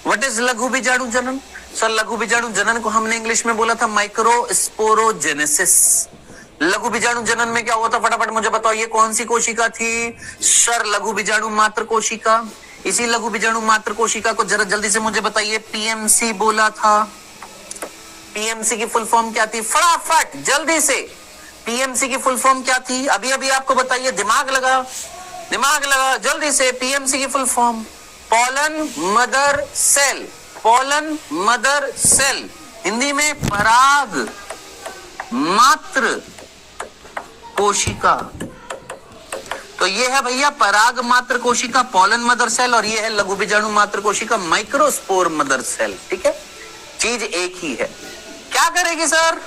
What is लघु बीजाणु जनन? सर लघु बीजाणु जनन को हमने इंग्लिश में बोला था माइक्रोस्पोरोजेनेसिस। लघु बीजाणु जनन में क्या हुआ था, फटाफट मुझे बताओ, ये कौन सी कोशिका थी? सर लघु बीजाणु मात्र कोशिका। इसी लघु बीजाणु मात्र कोशिका को जरा जल्दी से मुझे बताइए, पीएमसी बोला था। पीएमसी की फुल फॉर्म क्या थी? फटाफट जल्दी से, पीएमसी की फुल फॉर्म क्या थी? अभी अभी आपको बताइए, दिमाग लगा जल्दी से। पीएमसी की full form pollen mother cell. Pollen mother cell, Hindi में पराग मात्र कोशिका। तो ये है भैया पराग मात्र कोशिका, पोलन मदर सेल, और ये है लघु बीजाणु मात्र कोशिका, माइक्रोस्पोर मदर सेल। ठीक है, चीज एक ही है। क्या करेगी सर?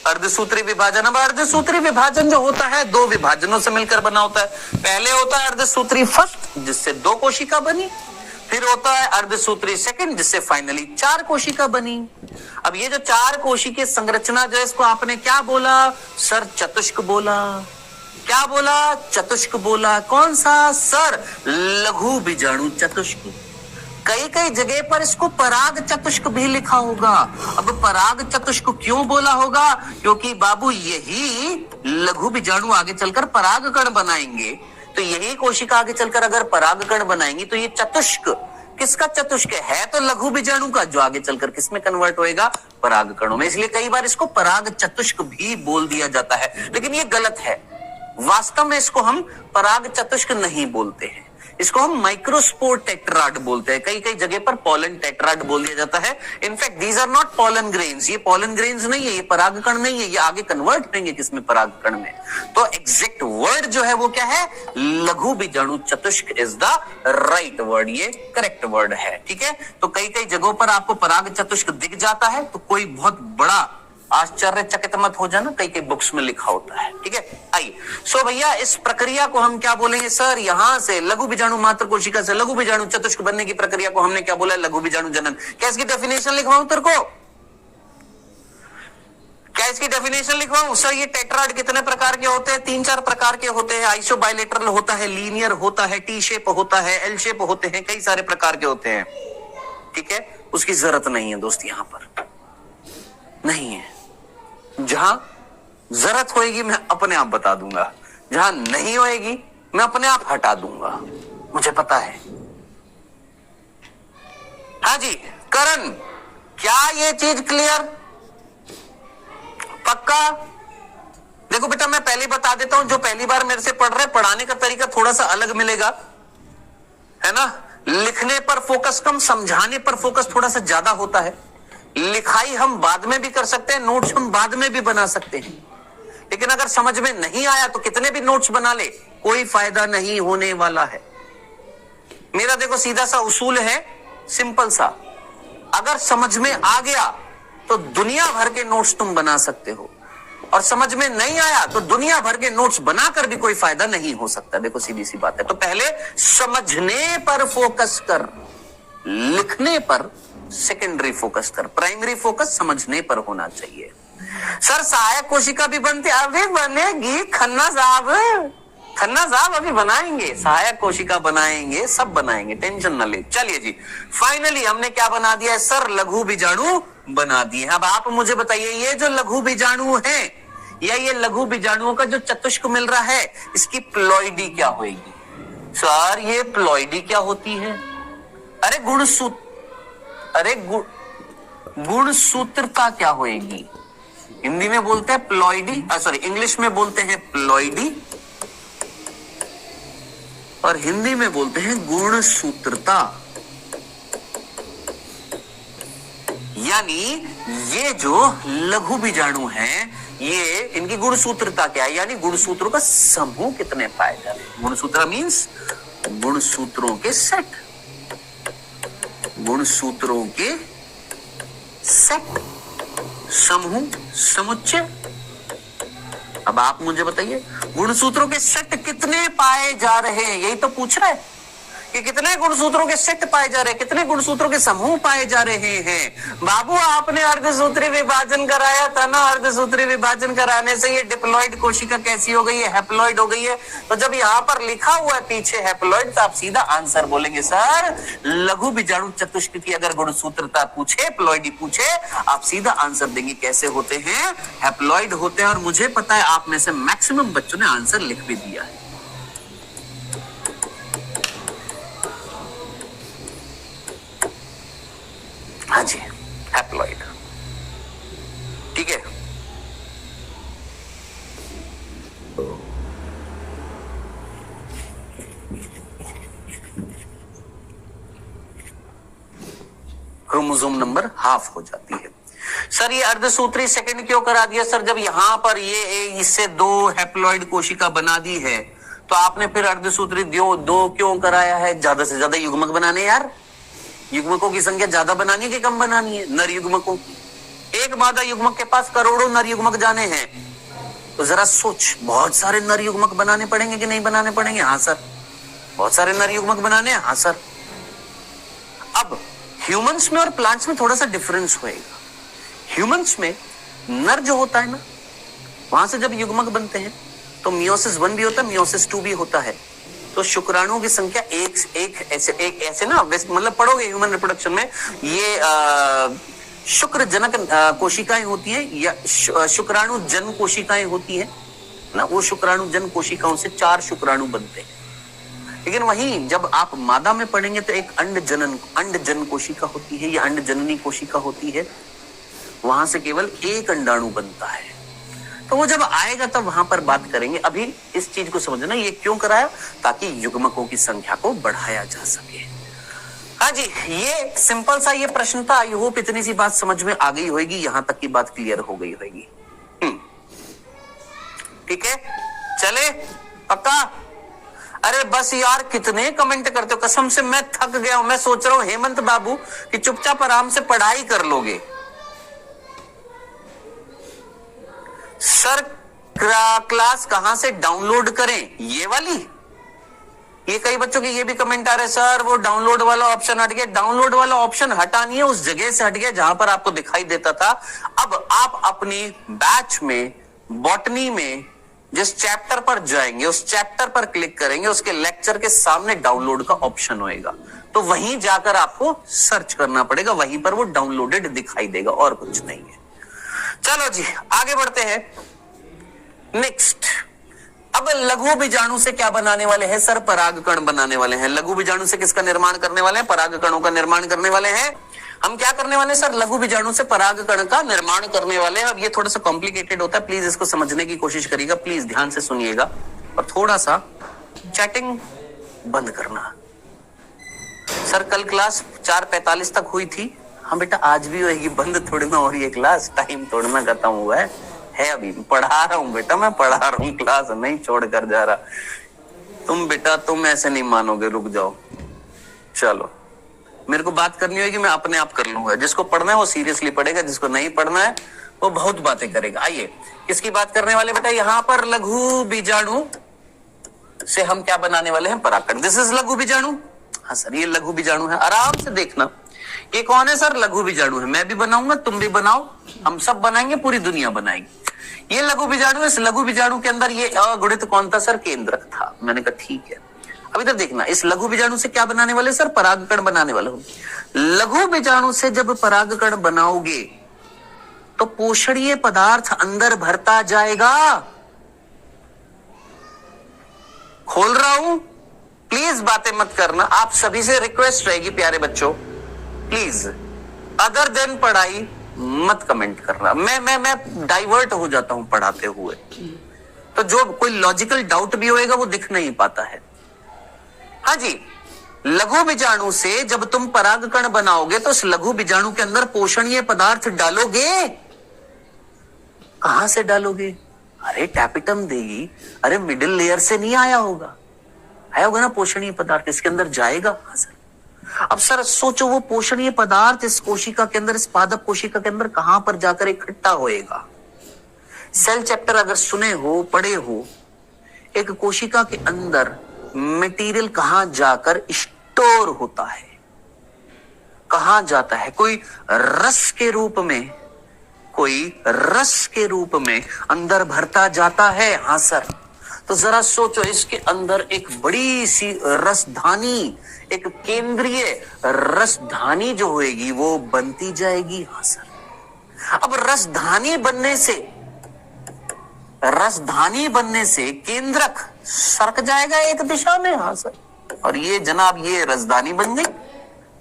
अर्धसूत्री विभाजन। अब अर्धसूत्री विभाजन जो होता है दो विभाजनों से मिलकर बना होता है। पहले होता है अर्धसूत्री फर्स्ट, जिससे दो कोशिका बनी, फिर होता है अर्धसूत्री सेकंड, जिससे फाइनली 4 कोशिका बनी। अब ये जो 4 कोशिकीय संरचना जो है, इसको आपने क्या बोला सर? चतुष्क बोला। क्या बोला? चतुष्क बोला। कौन सा सर? लघु बीजाणु चतुष्क। कई कई जगह पर इसको पराग चतुष्क भी लिखा होगा। अब पराग चतुष्क क्यों बोला होगा? क्योंकि बाबू यही लघु बीजाणु आगे चलकर पराग कण बनाएंगे। तो यही कोशिका आगे चलकर अगर पराग कण बनाएंगी तो ये चतुष्क किसका चतुष्क है? तो लघु बीजाणु का, जो आगे चलकर किसमें कन्वर्ट होएगा? पराग कणों में। इसलिए कई बार इसको पराग चतुष्क भी बोल दिया जाता है, लेकिन ये गलत है। वास्तव में इसको हम पराग चतुष्क नहीं बोलते हैं, इसको हम माइक्रोस्पोर टेट्राड बोलते हैं। कई कई जगह पर पोलन टेट्राड बोल दिया जाता है। In fact these are not pollen grains, ये पोलन ग्रेन्स नहीं है, ये परागकण नहीं है, ये आगे कन्वर्ट होंगे किसमें? परागकण में। तो एग्जैक्ट वर्ड जो है वो क्या है? लघु बीजाणु चतुष्क इज द राइट वर्ड, ये करेक्ट वर्ड है। ठीक है, तो कई कई जगहों पर आपको पराग चतुष्क दिख जाता है, तो कोई बहुत बड़ा आश्चर्यचकित मत हो जाना, कई कई बुक्स में लिखा होता है। ठीक है, आइए। सो भैया इस प्रक्रिया को हम क्या बोलेंगे सर? यहां से लघु बीजाणु मात्र कोशिका से लघु बीजाणु चतुष्क बनने की प्रक्रिया को हमने क्या बोला? लघु बीजाणु जनन। क्या इसकी डेफिनेशन लिखवाऊं तेरे को? क्या इसकी डेफिनेशन लिखवाऊं? सर ये टेट्राड कितने प्रकार के होते हैं? 3-4 प्रकार के होते हैं। आइसोबाइलेटरल होता है, लीनियर होता है, टी शेप होता है, एल शेप होते हैं, कई सारे प्रकार के होते हैं। ठीक है, उसकी जरूरत नहीं है दोस्त, यहां पर नहीं है। जहां जरूरत होएगी मैं अपने आप बता दूंगा, जहां नहीं होएगी मैं अपने आप हटा दूंगा, मुझे पता है। हाँ जी करण, क्या ये चीज क्लियर? पक्का? देखो बेटा मैं पहले बता देता हूं, जो पहली बार मेरे से पढ़ रहे, पढ़ाने का तरीका थोड़ा सा अलग मिलेगा, है ना? लिखने पर फोकस कम, समझाने पर फोकस थोड़ा सा ज्यादा होता है। लिखाई हम बाद में भी कर सकते हैं, नोट्स हम बाद में भी बना सकते हैं, लेकिन अगर समझ में नहीं आया तो कितने भी नोट्स बना ले, कोई फायदा नहीं होने वाला है। मेरा देखो सीधा सा उसूल है, सिंपल सा, अगर समझ में आ गया तो दुनिया भर के नोट्स तुम बना सकते हो, और समझ में नहीं आया तो दुनिया भर के नोट्स बनाकर भी कोई फायदा नहीं हो सकता। देखो सीधी सी बात है। तो पहले समझने पर फोकस कर, लिखने पर सेकेंडरी फोकस कर, प्राइमरी फोकस समझने पर होना चाहिए। सर सहायक कोशिका भी बनती, अभी बनेगी, खन्ना साहब अभी बनाएंगे, सहायक कोशिका बनाएंगे, सब बनाएंगे, टेंशन न ले। चलिए जी, फाइनली हमने क्या बना दिया है सर? लघु बीजाणु बना दिए। अब आप मुझे बताइए, ये जो लघु बीजाणु है या ये लघु बीजाणुओं का जो चतुष्क मिल रहा है, इसकी प्लॉइडी क्या होगी? सर ये प्लॉइडी क्या होती है? अरे गुणसूत्रता क्या होएगी? हिंदी में बोलते हैं प्लॉइडी, सॉरी इंग्लिश में बोलते हैं प्लॉइडी, और हिंदी में बोलते हैं गुणसूत्रता। यानी ये जो लघु बीजाणु हैं, ये इनकी गुणसूत्रता क्या है? यानी गुणसूत्रों का समूह कितने पाए जा रहे हैं। गुणसूत्र मीन्स गुणसूत्रों के सेट, गुणसूत्रों के सेट, समूह, समुच्चय। अब आप मुझे बताइए गुणसूत्रों के सेट कितने पाए जा रहे हैं, यही तो पूछ रहा है। कि कितने गुणसूत्रों के सेट पाए जा रहे हैं, कितने गुणसूत्रों के समूह पाए जा रहे हैं। बाबू आपने अर्धसूत्री विभाजन कराया था ना, अर्धसूत्री विभाजन कराने से ये डिप्लॉइड कोशिका कैसी हो गई है, हैप्लॉइड हो गई है। तो जब यहाँ पर लिखा हुआ है पीछे हैप्लॉइड, तो आप सीधा आंसर बोलेंगे सर लघु बीजाणु चतुष्क की अगर गुणसूत्रता पूछे, प्लॉइडी पूछे, आप सीधा आंसर देंगे कैसे होते हैं, हैप्लॉइड होते हैं। और मुझे पता है आप में से मैक्सिमम बच्चों ने आंसर लिख भी दिया है। हाँ जी, हैप्लॉइड, ठीक है। क्रोमोसोम नंबर हाफ हो जाती है। सर ये अर्धसूत्री सेकंड क्यों करा दिया सर, जब यहां पर ये इससे 2 हैप्लॉइड कोशिका बना दी है तो आपने फिर अर्धसूत्री 2 क्यों कराया है? ज्यादा से ज्यादा युग्मक बनाने यार, युग्मकों की संख्या ज्यादा बनानी कि कम बनानी है? नर युग्मकों, एक मादा युग्मक के पास करोड़ों नर युग्मक जाने हैं, तो जरा सोच बहुत सारे नर युग्मक बनाने पड़ेंगे कि नहीं बनाने पड़ेंगे? हाँ सर, बहुत सारे नर युग्मक बनाने हैं। हाँ सर। अब ह्यूमंस में और प्लांट्स में थोड़ा सा डिफरेंस होएगा। ह्यूमंस में नर जो होता है ना, वहां से जब युग्मक बनते हैं तो मियोसिस 1 भी होता है, मियोसिस 2 भी होता है। तो शुक्राणुओं की संख्या एक ऐसे ना, मतलब पढ़ोगे ह्यूमन रिप्रोडक्शन में, ये शुक्र जनक कोशिकाएं होती है या शुक्राणु जन कोशिकाएं होती है ना। वो शुक्राणु जन कोशिकाओं से 4 शुक्राणु बनते हैं। लेकिन वहीं जब आप मादा में पढ़ेंगे तो एक अंड जन कोशिका होती है या अंड जननी कोशिका होती है, वहां से केवल एक अंडाणु बनता है। तो वो जब आएगा तब वहां पर बात करेंगे। अभी इस चीज को समझना, ये क्यों कराया, ताकि युग्मकों की संख्या को बढ़ाया जा सके। हाँ जी, ये सिंपल सा ये प्रश्न था। आई होप इतनी सी बात समझ में आ गई होगी, यहां तक की बात क्लियर हो गई होगी। ठीक है, चले पक्का। अरे बस यार, कितने कमेंट करते हो, कसम से मैं थक गया हूं। मैं सोच रहा हूं हेमंत बाबू कि चुपचाप आराम से पढ़ाई कर लोगे। सर क्लास कहां से डाउनलोड करें, ये वाली? ये कई बच्चों के ये भी कमेंट आ रहे, सर वो डाउनलोड वाला ऑप्शन हट गया। डाउनलोड वाला ऑप्शन हटा नहीं है, उस जगह से हट गया जहां पर आपको दिखाई देता था। अब आप अपनी बैच में बॉटनी में जिस चैप्टर पर जाएंगे, उस चैप्टर पर क्लिक करेंगे, उसके लेक्चर के सामने डाउनलोड का ऑप्शन होएगा, तो वहीं जाकर आपको सर्च करना पड़ेगा, वहीं पर वो डाउनलोडेड दिखाई देगा, और कुछ नहीं है। चलो जी आगे बढ़ते हैं। नेक्स्ट, अब लघु बीजाणु से क्या बनाने वाले हैं सर? परागकण बनाने वाले हैं। लघु बीजाणु से किसका निर्माण करने वाले हैं? परागकणों का निर्माण करने वाले हैं। हम क्या करने वाले हैं सर? लघु बीजाणु से परागकण का निर्माण करने वाले हैं। अब ये थोड़ा सा कॉम्प्लिकेटेड होता है, प्लीज इसको समझने की कोशिश करिएगा, प्लीज ध्यान से सुनिएगा, और थोड़ा सा चैटिंग बंद करना। सर कल क्लास 4:45 तक हुई थी। हाँ बेटा, आज भी होगी, बंद थोड़ी ना हो रही है क्लास, टाइम थोड़ी ना खत्म हुआ है अभी पढ़ा रहा हूँ बेटा, मैं पढ़ा रहा हूँ, क्लास नहीं छोड़ कर जा रहा। तुम बेटा तुम ऐसे नहीं मानोगे, रुक जाओ। चलो, मेरे को बात करनी होगी, मैं अपने आप कर लूंगा। जिसको पढ़ना है वो सीरियसली पढ़ेगा, जिसको नहीं पढ़ना है वो बहुत बातें करेगा। आइए, किसकी बात करने वाले बेटा? यहाँ पर लघु बीजाणु से हम क्या बनाने वाले हैं? परागकण। दिस इज लघु बीजाणु। हाँ सर, ये लघु बीजाणु है। आराम से देखना, ये कौन है सर? लघु बीजाणु है। मैं भी बनाऊंगा, तुम भी बनाओ, हम सब बनाएंगे, पूरी दुनिया बनाएगी। ये लघु बीजाणु है। इस लघु बीजाणु के अंदर ये अगुणित कौन था सर? केंद्रक था। मैंने कहा ठीक है। अब इधर देखना, इस लघु बीजाणु से क्या बनाने वाले सर? परागकण बनाने वाले हो। लघु बीजाणु से जब परागकण बनाओगे तो पोषणीय पदार्थ अंदर भरता जाएगा। खोल रहा हूं, प्लीज बातें मत करना। आप सभी से रिक्वेस्ट रहेगी प्यारे बच्चों, प्लीज अदर देन पढ़ाई मत कमेंट करना। मैं डाइवर्ट हो जाता हूं पढ़ाते हुए, तो जो कोई लॉजिकल डाउट भी होएगा वो दिख नहीं पाता है। हाँ जी, लघु बीजाणु से जब तुम परागकण बनाओगे तो उस लघु बीजाणु के अंदर पोषणीय पदार्थ डालोगे। कहां से डालोगे? अरे टैपिटम देगी, अरे मिडिल लेयर से नहीं आया होगा, आया होगा ना पोषणीय पदार्थ, इसके अंदर जाएगा। हाँ सर। अब सर सोचो, वो पोषणीय पदार्थ इस कोशिका के अंदर, इस पादप कोशिका के अंदर कहां पर जाकर इकट्ठा होएगा? सेल चैप्टर अगर सुने हो, पढ़े हो, एक कोशिका के अंदर मटेरियल कहां जाकर स्टोर होता है, कहां जाता है? कोई रस के रूप में, कोई रस के रूप में अंदर भरता जाता है। हाँ सर, तो जरा सोचो, इसके अंदर एक बड़ी सी रसधानी, एक केंद्रीय रसधानी जो होगी वो बनती जाएगी। हाँ सर, अब रसधानी बनने से केंद्रक सरक जाएगा एक दिशा में। हाँ सर, और ये जनाब ये रसधानी बन गई,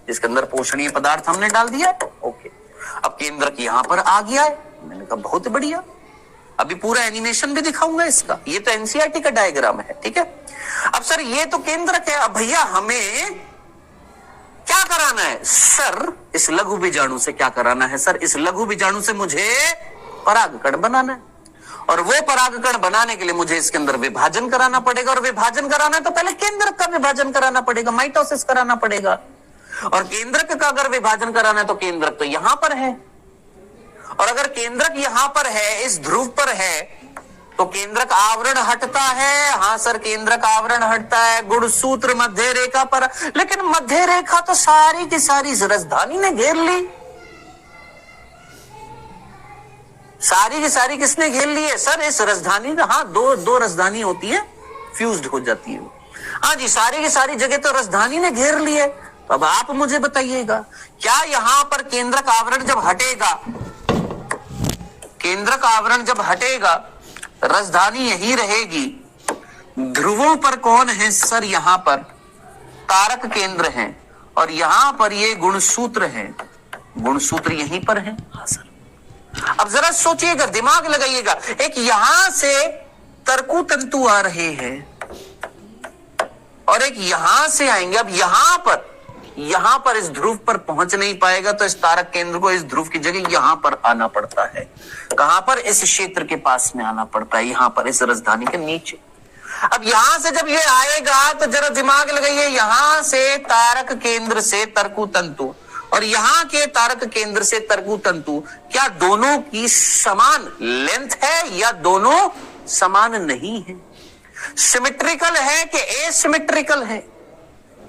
जिसके अंदर पोषणीय पदार्थ हमने डाल दिया। ओके, अब केंद्रक यहां पर आ गया है। मैंने कहा बहुत बढ़िया, अभी पूरा एनिमेशन भी दिखाऊंगा इसका। ये तो एनसीईआरटी का डायग्राम है, ठीक है। अब सर ये तो केंद्रक है, अब भैया हमें क्या कराना है? सर इस लघु बीजाणु से क्या कराना है? सर इस लघु बीजाणु से मुझे परागकण बनाना है, और वो परागकण बनाने के लिए मुझे इसके अंदर विभाजन कराना पड़ेगा, और विभाजन कराना है तो पहले केंद्रक का विभाजन कराना पड़ेगा, माइटोसिस कराना पड़ेगा। और केंद्रक का अगर विभाजन कराना है तो केंद्रक तो यहां पर है, और अगर केंद्रक यहां पर है, इस ध्रुव पर है, तो केंद्रक आवरण हटता है। हाँ सर, केंद्रक आवरण हटता है गुणसूत्र मध्य रेखा पर, लेकिन मध्य रेखा तो सारी की सारी इस रसधानी ने घेर ली। सारी की सारी किसने घेर ली है? सर इस रसधानी, हाँ दो रसधानी होती है, फ्यूज्ड हो जाती है। हाँ जी, सारी की सारी जगह तो रसधानी ने घेर ली है। तो अब आप मुझे बताइएगा, क्या यहां पर केंद्रक आवरण जब हटेगा, केंद्रक आवरण जब हटेगा, रसधानी यही रहेगी, ध्रुवों पर कौन है? सर यहां पर तारक केंद्र हैं, और यहां पर ये गुणसूत्र हैं, गुणसूत्र यहीं पर हैं। हाँ सर, अब जरा सोचिएगा, दिमाग लगाइएगा, एक यहां से तरकु तंतु आ रहे हैं और एक यहां से आएंगे। अब यहां पर इस ध्रुव पर पहुंच नहीं पाएगा, तो इस तारक केंद्र को इस ध्रुव की जगह यहां पर आना पड़ता है। कहां पर? इस क्षेत्र के पास में आना पड़ता है, यहां पर इस रसधानी के नीचे। अब यहां से जब ये आएगा तो जरा दिमाग लगाइए, यहां से तारक केंद्र से तरकु तंतु और यहां के तारक केंद्र से तरकु तंतु, क्या दोनों की समान लेंथ है या दोनों समान नहीं है? सिमेट्रिकल है कि एसिमेट्रिकल है?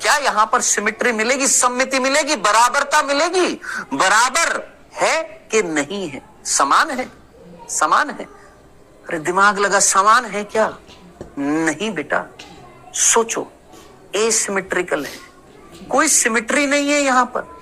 क्या यहां पर सिमेट्री मिलेगी, सममिति मिलेगी, बराबरता मिलेगी? बराबर है कि नहीं है? समान है, समान है। अरे दिमाग लगा, समान है क्या? नहीं बेटा, सोचो, एसिमेट्रिकल है, कोई सिमेट्री नहीं है, यहां पर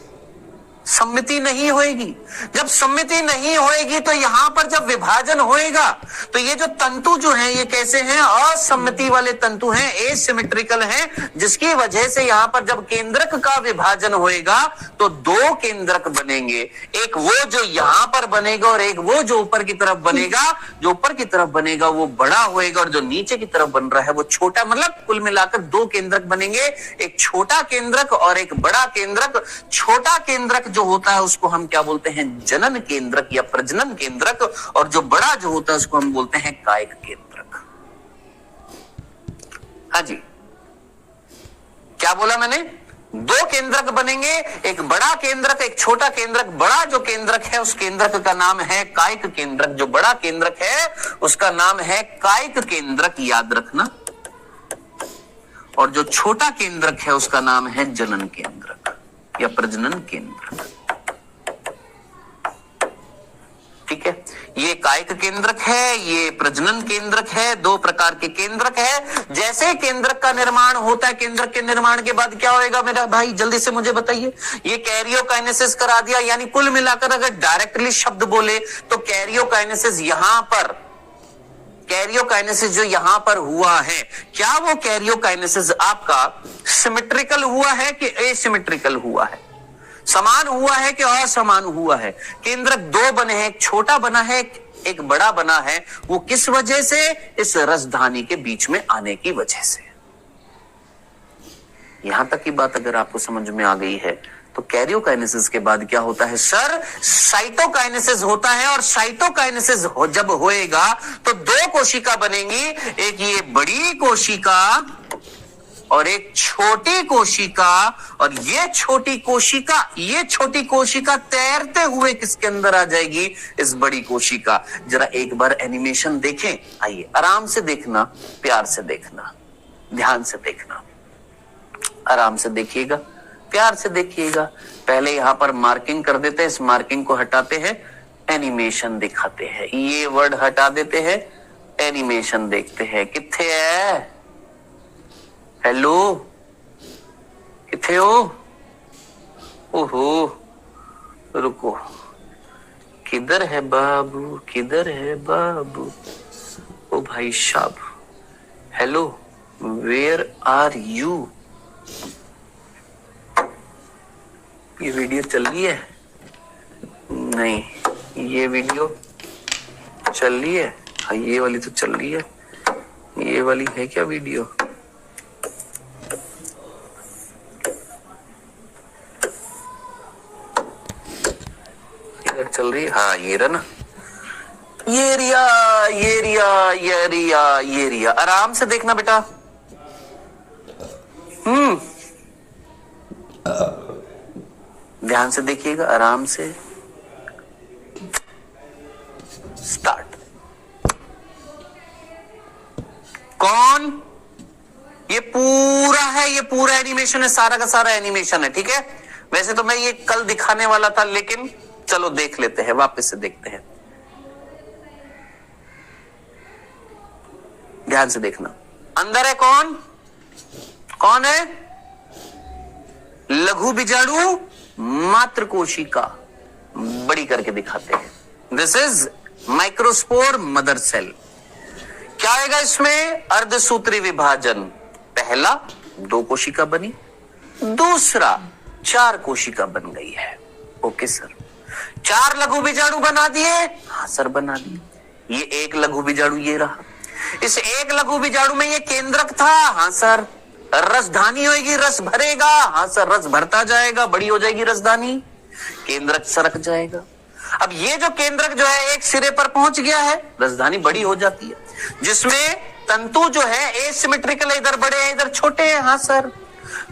सम्मिति नहीं होएगी। जब सम्मिति नहीं होएगी तो यहां पर जब विभाजन होएगा तो ये जो तंतु जो हैं ये कैसे हैं? असम्मिति वाले तंतु हैं, एसिमेट्रिकल हैं, जिसकी वजह से यहां पर जब केंद्रक का विभाजन होएगा तो दो केंद्रक बनेंगे, एक वो जो यहां पर बनेगा और एक वो जो ऊपर की तरफ बनेगा। जो ऊपर की तरफ बनेगा वो बड़ा होएगा और जो नीचे की तरफ बन रहा है वो छोटा, मतलब कुल मिलाकर दो केंद्रक बनेंगे, एक छोटा केंद्रक और एक बड़ा केंद्रक। छोटा केंद्रक जो होता है उसको हम क्या बोलते हैं? जनन केंद्रक या प्रजनन केंद्रक, और जो बड़ा जो होता है उसको हम बोलते हैं कायिक केंद्रक। हाँ जी, क्या बोला मैंने? दो केंद्रक बनेंगे, एक बड़ा केंद्रक, एक छोटा केंद्रक। बड़ा जो केंद्रक है उस केंद्रक का नाम है कायिक केंद्रक, जो बड़ा केंद्रक है उसका नाम है कायिक केंद्रक, याद रखना। और जो छोटा केंद्रक है उसका नाम है जनन केंद्रक या प्रजनन केंद्रक। ठीक है, ये कायिक केंद्रक है, ये प्रजनन केंद्रक है, दो प्रकार के केंद्रक है। जैसे केंद्रक का निर्माण होता है, केंद्रक के निर्माण के बाद क्या होएगा मेरा भाई, जल्दी से मुझे बताइए। ये कैरियोकाइनेसिस करा दिया, यानी कुल मिलाकर अगर डायरेक्टली शब्द बोले तो कैरियोकाइनेसिस यहां पर, कैरियोकाइनेसिस जो यहां पर हुआ है, क्या वो कैरियोकाइनेसिस आपका सिमेट्रिकल हुआ है कि एसिमेट्रिकल हुआ है? समान हुआ है कि असमान हुआ है? केंद्रक दो बने हैं, एक छोटा बना है एक बड़ा बना है, वो किस वजह से? इस रसधानी के बीच में आने की वजह से। यहां तक की बात अगर आपको समझ में आ गई है तो कैरियोकाइनेसिस के बाद क्या होता है? सर साइटोकाइनेसिस होता है, और साइटोकाइनेसिस जब होएगा तो दो कोशिका बनेंगी, एक ये बड़ी कोशिका और एक छोटी कोशिका। और ये छोटी कोशिका तैरते हुए किसके अंदर आ जाएगी? इस बड़ी कोशिका। जरा एक बार एनिमेशन देखें, आइए आराम से देखना, प्यार से देखना, ध्यान से देखना। आराम से देखिएगा, प्यार से देखिएगा। पहले यहां पर मार्किंग कर देते हैं, इस मार्किंग को हटाते हैं, एनिमेशन दिखाते हैं। ये वर्ड हटा देते हैं, एनिमेशन देखते हैं। किथे है? हेलो, किथे हो? ओहो, रुको, किधर है बाबू, किधर है बाबू? ओ भाई साहब, हेलो, वेयर आर यू? ये वीडियो चल रही है? नहीं, ये वीडियो चल रही है? हाँ, ये वाली तो चल रही है। ये वाली है क्या वीडियो? इधर चल रही है? हाँ, ये रहा ना, ये रिया, ये रिया, ये रिया, ये रिया। आराम से देखना बेटा। ध्यान से देखिएगा, आराम से। स्टार्ट। कौन? ये पूरा है, ये पूरा एनिमेशन है, सारा का सारा एनिमेशन है, ठीक है। वैसे तो मैं ये कल दिखाने वाला था, लेकिन चलो देख लेते हैं, वापस से देखते हैं। ध्यान से देखना। अंदर है कौन? कौन है? लघु बीजाणु मात्र कोशिका। बड़ी करके दिखाते हैं। This is microspore mother cell. क्या आएगा इसमें? अर्धसूत्री विभाजन। पहला 2 कोशिका बनी, दूसरा 4 कोशिका बन गई है। Okay sir. 4 लघु बीजाणु बना दिए? हाँ सर, बना दिए। ये एक लघु बीजाणु ये रहा। इस एक लघु बीजाणु में ये केंद्रक था? हाँ सर। रसधानी होगी, रस भरेगा? हाँ सर, रस भरता जाएगा, बड़ी हो जाएगी रसधानी, केंद्रक सरक जाएगा। अब ये जो केंद्रक जो है एक सिरे पर पहुंच गया है, रसधानी बड़ी हो जाती है, जिसमें तंतु जो है एसिमेट्रिकल, इधर बड़े हैं इधर छोटे हैं। हाँ सर।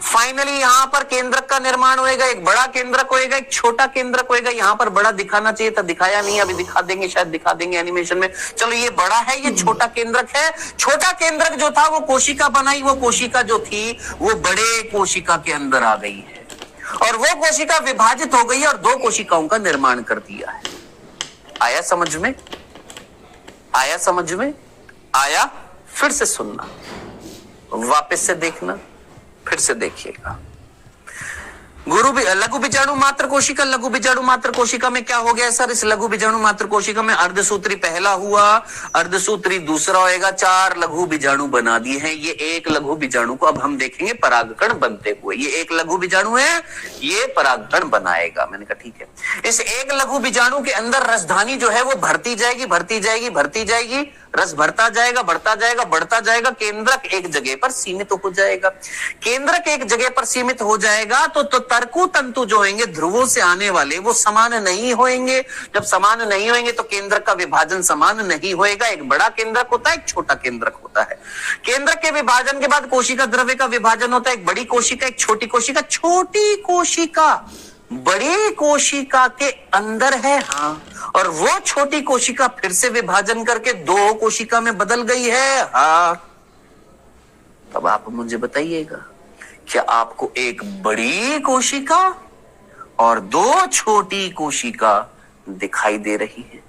फाइनली यहां पर केंद्रक का निर्माण होएगा। एक बड़ा केंद्रक होएगा, एक छोटा केंद्रक होएगा। यहां पर बड़ा दिखाना चाहिए था, दिखाया नहीं, अभी दिखा देंगे, शायद दिखा देंगे एनिमेशन में। चलो, ये बड़ा है, ये छोटा केंद्रक है। छोटा केंद्रक जो था वो कोशिका बनाई, वो कोशिका जो थी वो बड़े कोशिका के अंदर आ गई है, और वो कोशिका विभाजित हो गई है और 2 कोशिकाओं का निर्माण कर दिया है। आया समझ में? आया समझ में? आया? फिर से सुनना, वापस से देखना, फिर से देखिएगा। लघु बीजाणु मात्र कोशिका। लघु बीजाणु मात्र कोशिका में क्या हो गया सर? इस लघु बीजाणु मात्र कोशिका में अर्धसूत्री पहला हुआ, अर्धसूत्री दूसरा होएगा। 4 लघु बीजाणु बना दिए हैं। ये एक लघु बीजाणु को अब हम देखेंगे परागकण बनते हुए। ये एक लघु बीजाणु है, ये परागकण बनाएगा। मैंने कहा ठीक है। इस एक लघु बीजाणु के अंदर रसधानी जो है वो भरती जाएगी, भरती जाएगी, भरती जाएगी, रस भरता जाएगा, बढ़ता जाएगा, बढ़ता जाएगा। केंद्रक एक जगह पर सीमित हो जाएगा। केंद्रक एक जगह पर सीमित हो जाएगा तो तर्कु तंतु जो होंगे ध्रुवों से आने वाले, वो समान नहीं होंगे। जब समान नहीं होंगे तो केंद्रक का विभाजन समान नहीं होएगा। एक बड़ा केंद्रक होता है, एक छोटा केंद्रक होता है। केंद्रक के विभाजन के बाद कोशिका द्रव्य का विभाजन होता है। एक बड़ी कोशिका, एक छोटी कोशिका। छोटी कोशिका बड़ी कोशिका के अंदर है। हाँ, और वो छोटी कोशिका फिर से विभाजन करके 2 कोशिका में बदल गई है। हाँ, अब आप मुझे बताइएगा, क्या आपको एक बड़ी कोशिका और 2 छोटी कोशिका दिखाई दे रही है?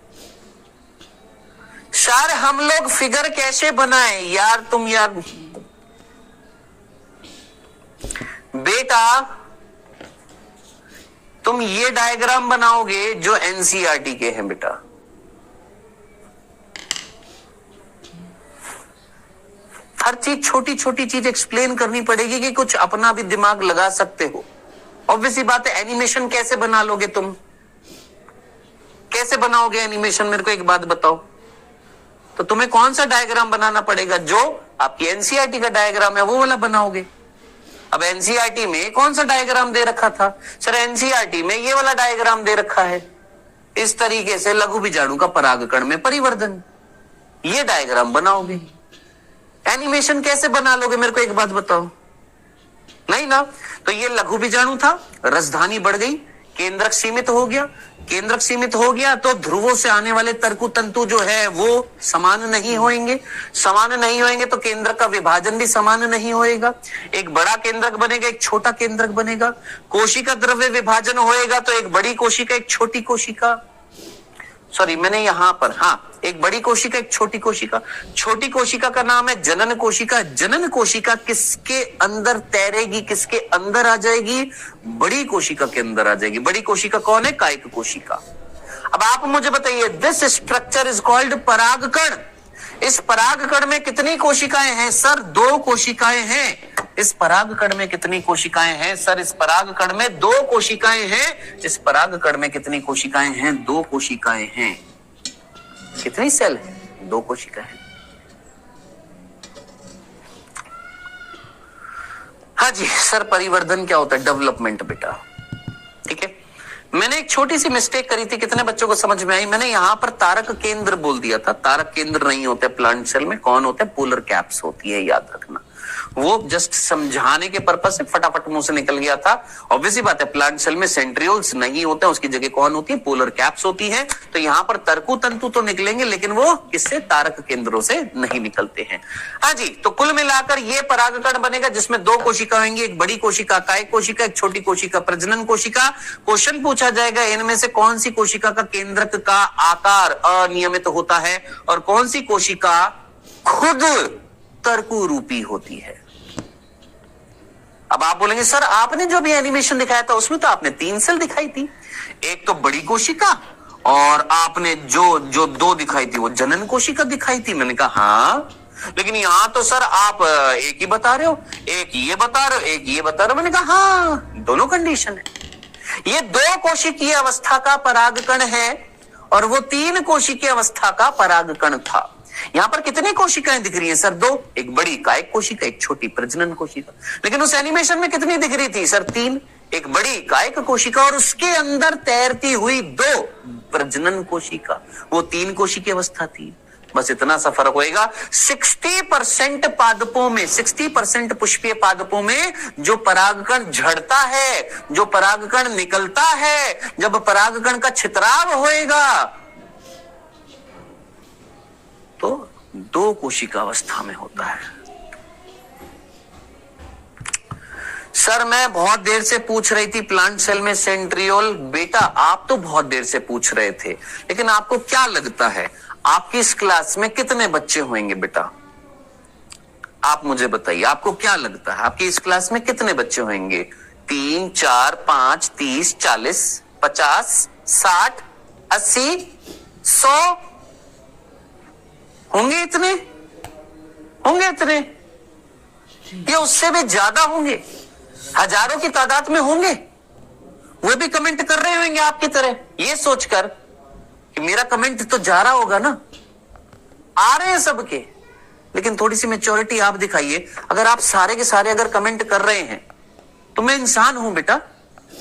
सर, हम लोग फिगर कैसे बनाए? यार तुम यार बेटा, तुम ये डायग्राम बनाओगे जो एनसीईआरटी के हैं बेटा। हर चीज, छोटी छोटी चीज एक्सप्लेन करनी पड़ेगी कि कुछ अपना भी दिमाग लगा सकते हो। ऑब्वियसली बात है, एनिमेशन कैसे बना लोगे तुम? कैसे बनाओगे एनिमेशन? मेरे को एक बात बताओ। तो तुम्हें कौन सा डायग्राम बनाना पड़ेगा? जो आपकी एनसीईआरटी का डायग्राम है वो वाला बनाओगे। अब एनसीईआरटी में कौन सा डायग्राम दे रखा था? सर, एनसीईआरटी में ये वाला डायग्राम दे रखा है। इस तरीके से लघु बीजाणु का परागकण में परिवर्तन, ये डायग्राम बनाओगे। एनिमेशन कैसे बना लोगे? मेरे को एक बात बताओ। नहीं ना? तो ये लघु बीजाणु था, रसधानी बढ़ गई, केंद्रक सीमित हो गया, केंद्रक सीमित हो गया तो ध्रुवों से आने वाले तर्कु तंतु जो है वो समान नहीं होंगे, समान नहीं होंगे तो केंद्रक का विभाजन भी समान नहीं होएगा। एक बड़ा केंद्रक बनेगा, एक छोटा केंद्रक बनेगा। कोशिका द्रव्य विभाजन होएगा तो एक बड़ी कोशिका, एक छोटी कोशिका, सॉरी मैंने यहां पर, हाँ, एक बड़ी कोशिका, एक छोटी कोशिका। छोटी कोशिका का नाम है जनन कोशिका। जनन कोशिका किसके अंदर तैरेगी, किसके अंदर आ जाएगी? बड़ी कोशिका के अंदर आ जाएगी। बड़ी कोशिका कौन है? कायिक कोशिका। अब आप मुझे बताइए, दिस स्ट्रक्चर इज कॉल्ड परागकण। इस परागकण में कितनी कोशिकाएं हैं? सर 2 कोशिकाएं हैं। इस परागकण में कितनी कोशिकाएं हैं? सर इस परागकण में 2 कोशिकाएं हैं। इस परागकण में कितनी कोशिकाएं हैं? 2 कोशिकाएं हैं। कितनी सेल है? 2 कोशिकाएं हैं। हाँ जी सर, परिवर्धन क्या होता है? डेवलपमेंट बेटा, ठीक है। मैंने एक छोटी सी मिस्टेक करी थी, कितने बच्चों को समझ में आई? मैंने यहां पर तारक केंद्र बोल दिया था। तारक केंद्र नहीं होते प्लांट सेल में। कौन होते हैं? पोलर कैप्स होती है, याद रखना। वो जस्ट समझाने के पर्पज से फटाफट मुंह से निकल गया था। ऑब्वियसली बात है, प्लांट सेल में सेंट्रियोल्स नहीं होते, उसकी जगह कौन होती है? पोलर कैप्स होती है। तो यहां पर तर्कु तंतु तो निकलेंगे, लेकिन वो किससे? तारक केंद्रों से नहीं निकलते हैं। हाँ जी, तो कुल मिलाकर ये परागकण बनेगा जिसमें 2 कोशिका होंगी, एक बड़ी कोशिका कायिक कोशिका, एक छोटी कोशिका प्रजनन कोशिका। क्वेश्चन पूछा जाएगा इनमें से कौन सी कोशिका का केंद्रक का आकार अनियमित होता है और कौन सी कोशिका खुद तर्कु रूपी होती है। अब आप बोलेंगे सर आपने जो भी एनिमेशन दिखाया था उसमें तो आपने 3 सेल दिखाई थी, एक तो बड़ी कोशिका और आपने जो 2 दिखाई थी वो जनन कोशिका दिखाई थी। मैंने कहा हाँ, लेकिन यहां तो सर आप एक ही बता रहे हो, एक ये बता रहे हो, एक ये बता रहे हो। मैंने कहा हाँ, दोनों कंडीशन है। ये 2 कोशिकीय अवस्था का परागकण है और वो 3 कोशिकीय अवस्था का परागकण था। यहां पर कितनी कोशिकाएं दिख रही हैं सर? 2, एक बड़ी कायिक कोशिका, एक छोटी प्रजनन कोशिका। लेकिन उस एनिमेशन में कितनी दिख रही थी सर? 3, एक बड़ी कायिक कोशिका और उसके अंदर तैरती हुई 2 प्रजनन कोशिका। वो 3 कोशिकीय अवस्था थी। बस इतना सा फर्क होएगा। 60% पादपों में, 60% पुष्पीय पादपों में जो परागकण झड़ता है, जो परागकण निकलता है, जब परागकण का छितराव होएगा तो 2 कोशिका अवस्था में होता है। सर मैं बहुत देर से पूछ रही थी प्लांट सेल में सेंट्रियोल। बेटा आप तो बहुत देर से पूछ रहे थे, लेकिन आपको क्या लगता है आपकी इस क्लास में कितने बच्चे होंगे बेटा? आप मुझे बताइए, आपको क्या लगता है आपकी इस क्लास में कितने बच्चे होंगे? 3, 4, 5, 30, 40, 50, 60, 80, 100 होंगे? इतने होंगे? इतने या उससे भी ज्यादा होंगे? हजारों की तादाद में होंगे? वो भी कमेंट कर रहे होंगे आपकी तरह, ये सोचकर कि मेरा कमेंट तो जा रहा होगा ना। आ रहे हैं सबके, लेकिन थोड़ी सी मैच्योरिटी आप दिखाइए। अगर आप सारे के सारे अगर कमेंट कर रहे हैं तो मैं इंसान हूं बेटा,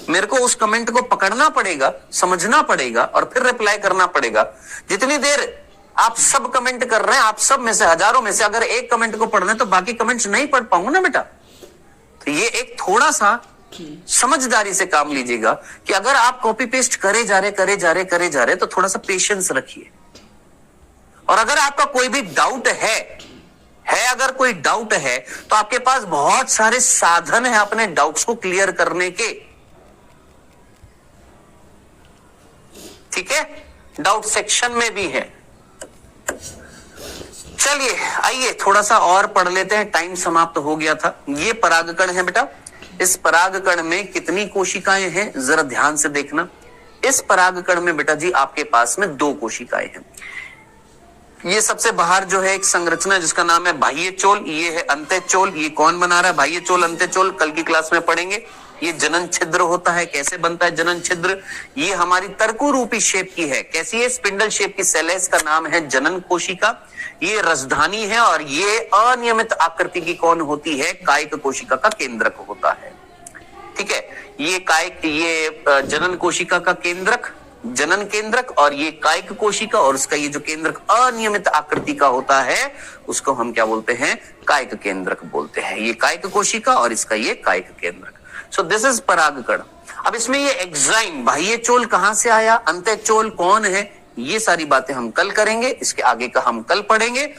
मेरे को उस कमेंट को पकड़ना पड़ेगा, समझना पड़ेगा और फिर रिप्लाई करना पड़ेगा। जितनी देर आप सब कमेंट कर रहे हैं, आप सब में से, हजारों में से अगर एक कमेंट को पढ़ना है तो बाकी कमेंट्स नहीं पढ़ पाऊंगा ना बेटा। तो ये एक थोड़ा सा समझदारी से काम लीजिएगा कि अगर आप कॉपी पेस्ट करे जा रहे तो थोड़ा सा पेशेंस रखिए। और अगर आपका कोई भी डाउट है अगर कोई डाउट है तो आपके पास बहुत सारे साधन है अपने डाउट्स को क्लियर करने के। ठीक है, डाउट सेक्शन में भी है। चलिए आइए थोड़ा सा और पढ़ लेते हैं, टाइम समाप्त हो गया था। ये परागकण है बेटा, इस परागकण में कितनी कोशिकाएं हैं जरा ध्यान से देखना। इस परागकण में बेटा जी आपके पास में 2 कोशिकाएं हैं। ये सबसे बाहर जो है एक संरचना जिसका नाम है बाह्य चोल, ये है अंत्यचोल। ये कौन बना रहा है? बाह्य चोल, अंत्यचोल, कल की क्लास में पढ़ेंगे। ये जनन छिद्र होता है, कैसे बनता है जनन छिद्र? ये हमारी तर्कु रूपी शेप की है। कैसी है? स्पिंडल शेप की सेल है, इसका नाम है जनन कोशिका। ये रसधानी है और ये अनियमित आकृति की कौन होती है? कायिक कोशिका का केंद्रक होता है। ठीक है, ये कायिक, ये जनन कोशिका का केंद्रक, जनन केंद्रक, और ये कायिक कोशिका और उसका ये जो केंद्रक अनियमित आकृति का होता है उसको हम क्या बोलते हैं? कायिक केंद्रक बोलते हैं। ये कायिक कोशिका और इसका ये कायिक केंद्रक। सो दिस इज परागकण। अब इसमें ये एग्जाइम, बाह्य चोल कहां से आया, अंतः चोल कौन है, ये सारी बातें हम कल करेंगे, इसके आगे का हम कल पढ़ेंगे।